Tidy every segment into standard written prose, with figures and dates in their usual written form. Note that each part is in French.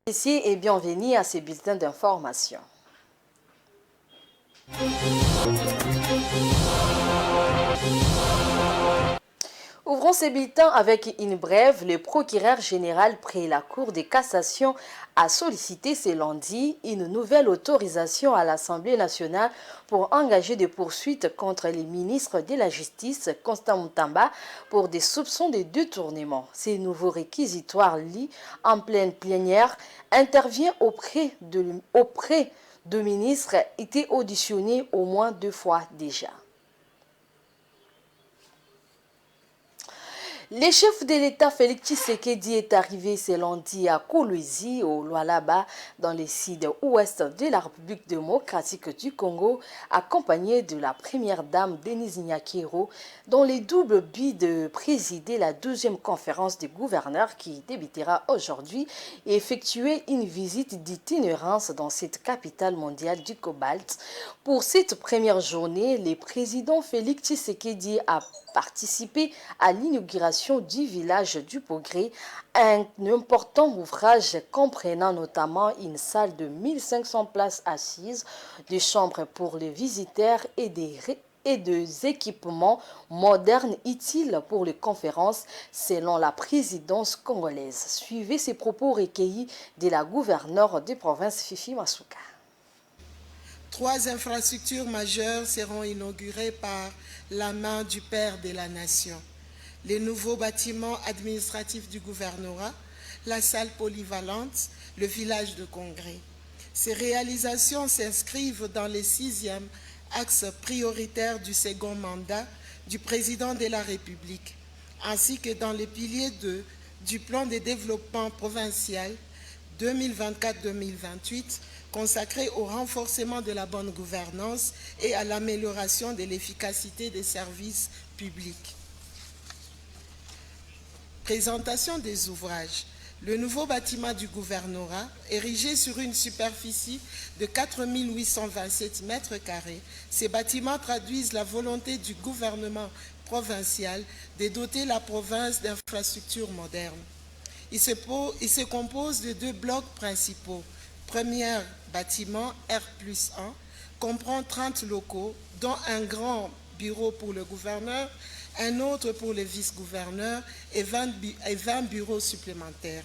Ici et bienvenue à ces bulletins d'information. Ouvrons ces bulletins avec une brève. Le procureur général près la Cour de cassation a sollicité ce lundi une nouvelle autorisation à l'Assemblée nationale pour engager des poursuites contre les ministres de la Justice, Constant Moutamba, pour des soupçons de détournement. Ces nouveaux réquisitoires lits en pleine plénière intervient auprès de ministres étaient auditionnés au moins 2 fois déjà. Le chef de l'État Félix Tshisekedi est arrivé ce lundi à Kolwezi, au Lualaba, dans le sud-ouest de la République démocratique du Congo, accompagné de la première dame Denise Nyakero, dont le double but de présider la 12e conférence des gouverneurs qui débutera aujourd'hui et effectuer une visite d'itinérance dans cette capitale mondiale du cobalt. Pour cette première journée, le président Félix Tshisekedi a participé à l'inauguration du village du Progrès, un important ouvrage comprenant notamment une salle de 1500 places assises, des chambres pour les visiteurs et des équipements modernes utiles pour les conférences, selon la présidence congolaise. Suivez ces propos recueillis de la gouverneure de province Fifi Masuka. 3 infrastructures majeures seront inaugurées par la main du Père de la Nation. Les nouveaux bâtiments administratifs du gouvernorat, la salle polyvalente, le village de congrès. Ces réalisations s'inscrivent dans les 6e axes prioritaires du second mandat du président de la République, ainsi que dans les piliers du plan de développement provincial 2024-2028, consacré au renforcement de la bonne gouvernance et à l'amélioration de l'efficacité des services publics. Présentation des ouvrages. Le nouveau bâtiment du gouvernorat, érigé sur une superficie de 4 827 mètres carrés, ces bâtiments traduisent la volonté du gouvernement provincial de doter la province d'infrastructures modernes. Il se compose de 2 blocs principaux. Premier bâtiment, R+1, comprend 30 locaux, dont un grand bureau pour le gouverneur, un autre pour le vice-gouverneur et 20 bureaux supplémentaires.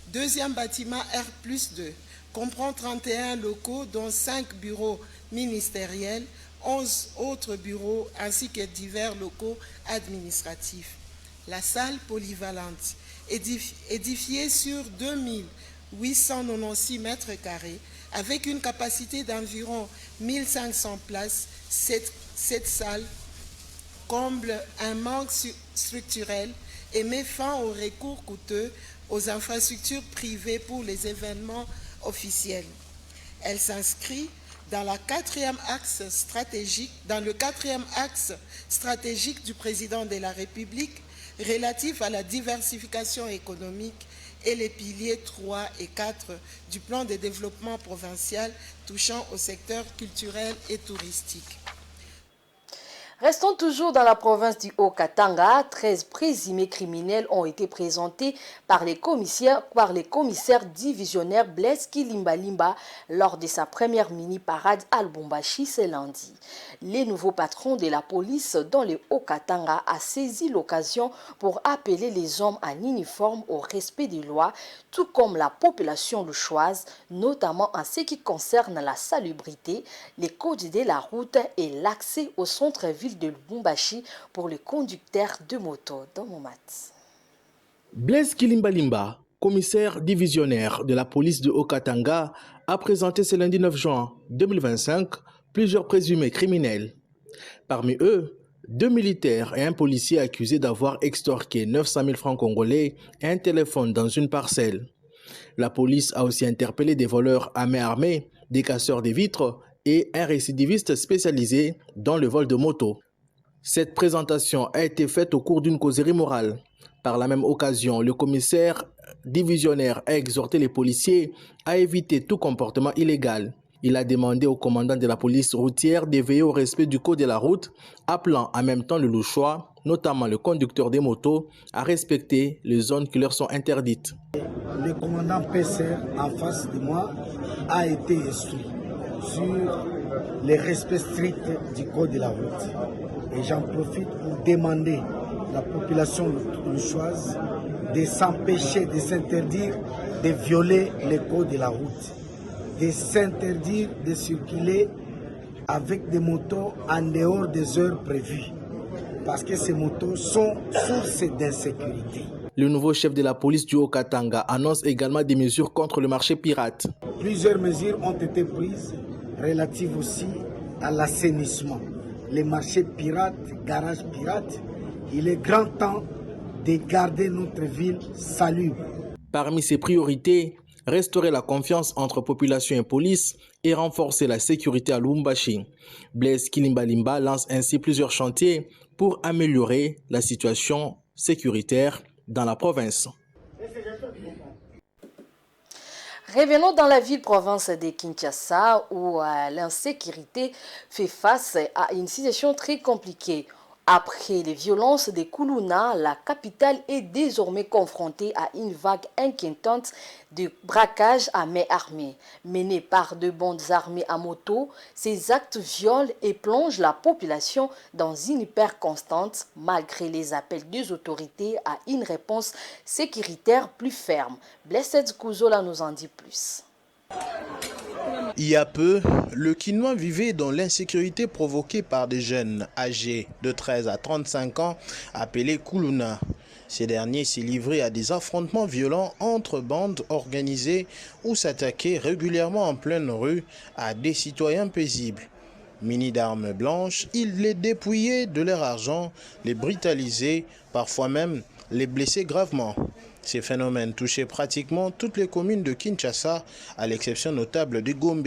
Deuxième bâtiment, R+2, comprend 31 locaux, dont 5 bureaux ministériels, 11 autres bureaux ainsi que divers locaux administratifs. La salle polyvalente, édifiée sur 2896 mètres carrés, avec une capacité d'environ 1500 places, cette salle comble un manque structurel et met fin au recours coûteux aux infrastructures privées pour les événements officiels. Elle s'inscrit dans le 4e axe stratégique du président de la République relatif à la diversification économique et les piliers 3 et 4 du plan de développement provincial touchant au secteur culturel et touristique. Restons toujours dans la province du Haut-Katanga. 13 présumés criminels ont été présentés par les commissaires divisionnaires Blaise Kilimbalimba lors de sa première mini-parade à Lubumbashi ce lundi. Les nouveaux patrons de la police dans le Haut-Katanga a saisi l'occasion pour appeler les hommes en uniforme au respect des lois, tout comme la population louchoise, notamment en ce qui concerne la salubrité, les codes de la route et l'accès au centre-ville de Lubumbashi pour les conducteurs de moto. Dans mon mat. Blaise Kilimbalimba, commissaire divisionnaire de la police de Haut-Katanga, a présenté ce lundi 9 juin 2025 plusieurs présumés criminels. Parmi eux, 2 militaires et un policier accusés d'avoir extorqué 900 000 francs congolais et un téléphone dans une parcelle. La police a aussi interpellé des voleurs à main armée, des casseurs de vitres et un récidiviste spécialisé dans le vol de moto. Cette présentation a été faite au cours d'une causerie morale. Par la même occasion, le commissaire divisionnaire a exhorté les policiers à éviter tout comportement illégal. Il a demandé au commandant de la police routière de veiller au respect du code de la route, appelant en même temps le louchois, notamment le conducteur des motos, à respecter les zones qui leur sont interdites. Le commandant PCR en face de moi a été instruit sur le respect strict du code de la route. Et j'en profite pour demander à la population louchoise de s'empêcher, de s'interdire de violer le code de la route, de s'interdire de circuler avec des motos en dehors des heures prévues, parce que ces motos sont source d'insécurité. Le nouveau chef de la police du Haut-Katanga annonce également des mesures contre le marché pirate. Plusieurs mesures ont été prises relatives aussi à l'assainissement. Les marchés pirates, garages pirates, il est grand temps de garder notre ville salubre. Parmi ses priorités, restaurer la confiance entre population et police et renforcer la sécurité à Lubumbashi. Blaise Kilimbalimba lance ainsi plusieurs chantiers pour améliorer la situation sécuritaire dans la province. Revenons dans la ville-province de Kinshasa où l'insécurité fait face à une situation très compliquée. Après les violences des Kuluna, la capitale est désormais confrontée à une vague inquiétante de braquages à main armée. Menés par de bandes armées à moto, ces actes violent et plongent la population dans une peur constante malgré les appels des autorités à une réponse sécuritaire plus ferme. Blessed Kouzola nous en dit plus. Il y a peu, le Kinois vivait dans l'insécurité provoquée par des jeunes âgés de 13 à 35 ans appelés Kuluna. Ces derniers s'y livraient à des affrontements violents entre bandes organisées ou s'attaquaient régulièrement en pleine rue à des citoyens paisibles. Munis d'armes blanches, ils les dépouillaient de leur argent, les brutalisaient, parfois même les blessaient gravement. Ces phénomènes touchaient pratiquement toutes les communes de Kinshasa, à l'exception notable de Gombe.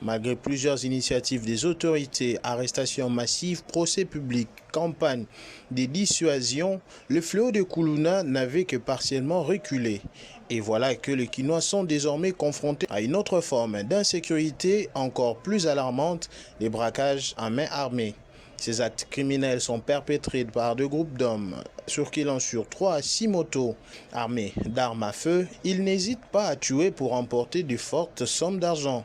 Malgré plusieurs initiatives des autorités, arrestations massives, procès publics, campagnes de dissuasion, le fléau de Kuluna n'avait que partiellement reculé. Et voilà que les Kinois sont désormais confrontés à une autre forme d'insécurité encore plus alarmante, les braquages à main armée. Ces actes criminels sont perpétrés par deux groupes d'hommes circulant sur 3 à 6 motos armés d'armes à feu. Ils n'hésitent pas à tuer pour emporter de fortes sommes d'argent.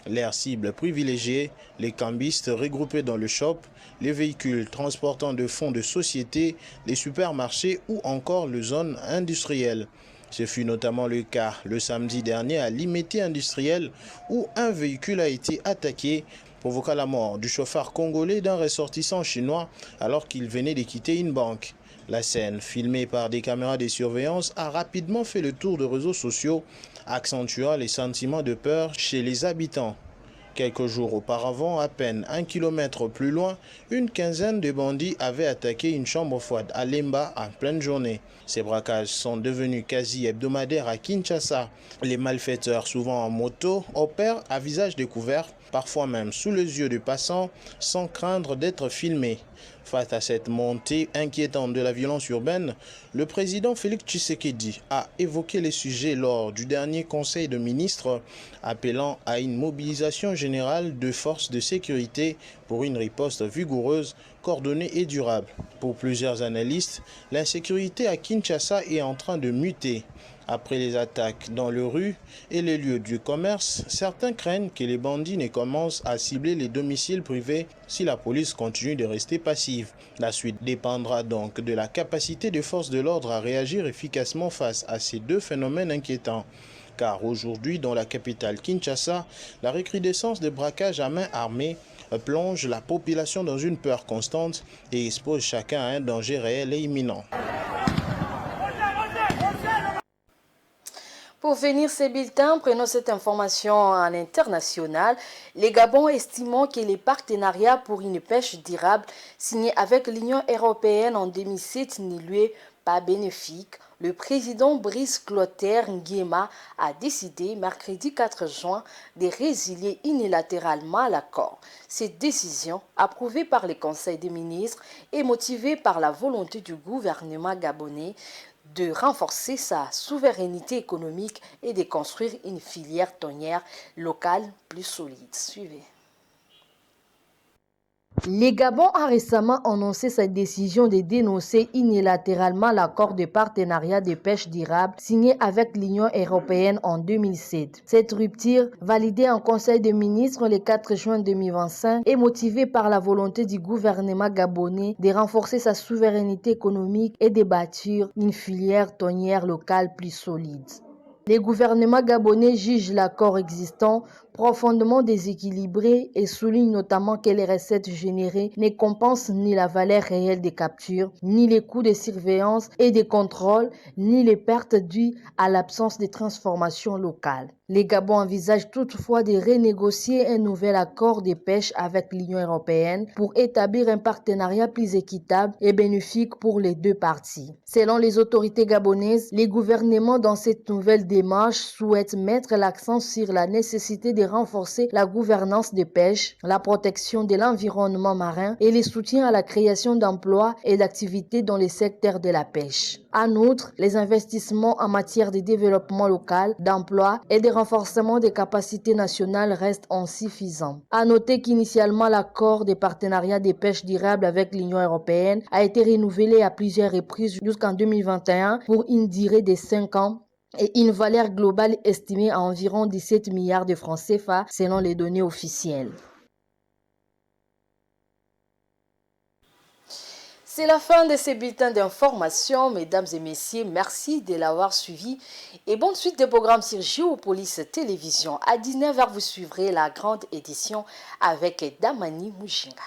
Leurs cibles privilégiées, les cambistes regroupés dans le shop, les véhicules transportant de fonds de société, les supermarchés ou encore les zones industrielles. Ce fut notamment le cas le samedi dernier à Limité Industriel où un véhicule a été attaqué, provoquant la mort du chauffeur congolais d'un ressortissant chinois alors qu'il venait de quitter une banque. La scène, filmée par des caméras de surveillance, a rapidement fait le tour des réseaux sociaux, accentuant les sentiments de peur chez les habitants. Quelques jours auparavant, à peine 1 kilomètre plus loin, une quinzaine de bandits avaient attaqué une chambre froide à Lemba en pleine journée. Ces braquages sont devenus quasi hebdomadaires à Kinshasa. Les malfaiteurs, souvent en moto, opèrent à visage découvert, parfois même sous les yeux de passants, sans craindre d'être filmés. Face à cette montée inquiétante de la violence urbaine, le président Félix Tshisekedi a évoqué les sujets lors du dernier conseil de ministres, appelant à une mobilisation générale de forces de sécurité pour une riposte vigoureuse, coordonnée et durable. Pour plusieurs analystes, l'insécurité à Kinshasa est en train de muter. Après les attaques dans les rues et les lieux du commerce, certains craignent que les bandits ne commencent à cibler les domiciles privés si la police continue de rester passive. La suite dépendra donc de la capacité des forces de l'ordre à réagir efficacement face à ces deux phénomènes inquiétants. Car aujourd'hui, dans la capitale Kinshasa, la recrudescence des braquages à main armée plonge la population dans une peur constante et expose chacun à un danger réel et imminent. Pour finir ces bulletins, prenons cette information en international. Les Gabon estimant que les partenariats pour une pêche durable signés avec l'Union européenne en 2007 ne lui est pas bénéfique. Le président Brice Clotaire Nguema a décidé mercredi 4 juin de résilier unilatéralement l'accord. Cette décision, approuvée par le Conseil des ministres, est motivée par la volonté du gouvernement gabonais de renforcer sa souveraineté économique et de construire une filière tonnière locale plus solide. Suivez. Le Gabon a récemment annoncé sa décision de dénoncer unilatéralement l'accord de partenariat de pêche durable signé avec l'Union européenne en 2007. Cette rupture, validée en Conseil des ministres le 4 juin 2025, est motivée par la volonté du gouvernement gabonais de renforcer sa souveraineté économique et de bâtir une filière tonnière locale plus solide. Le gouvernement gabonais juge l'accord existant profondément déséquilibré et souligne notamment que les recettes générées ne compensent ni la valeur réelle des captures, ni les coûts de surveillance et de contrôle, ni les pertes dues à l'absence de transformation locale. Le Gabon envisage toutefois de renégocier un nouvel accord de pêche avec l'Union européenne pour établir un partenariat plus équitable et bénéfique pour les deux parties. Selon les autorités gabonaises, les gouvernements dans cette nouvelle démarche souhaitent mettre l'accent sur la nécessité de renforcer la gouvernance de pêche, la protection de l'environnement marin et le soutien à la création d'emplois et d'activités dans les secteurs de la pêche. En outre, les investissements en matière de développement local, d'emploi et de renforcement des capacités nationales restent insuffisants. À noter qu'initialement, l'accord de partenariat de pêche durable avec l'Union européenne a été renouvelé à plusieurs reprises jusqu'en 2021 pour une durée de 5 ans et une valeur globale estimée à environ 17 milliards de francs CFA selon les données officielles. C'est la fin de ce bulletin d'information. Mesdames et messieurs, merci de l'avoir suivi et bonne suite des programmes sur Géopolis Télévision. À 19h, vous suivrez la grande édition avec Damani Mujinga.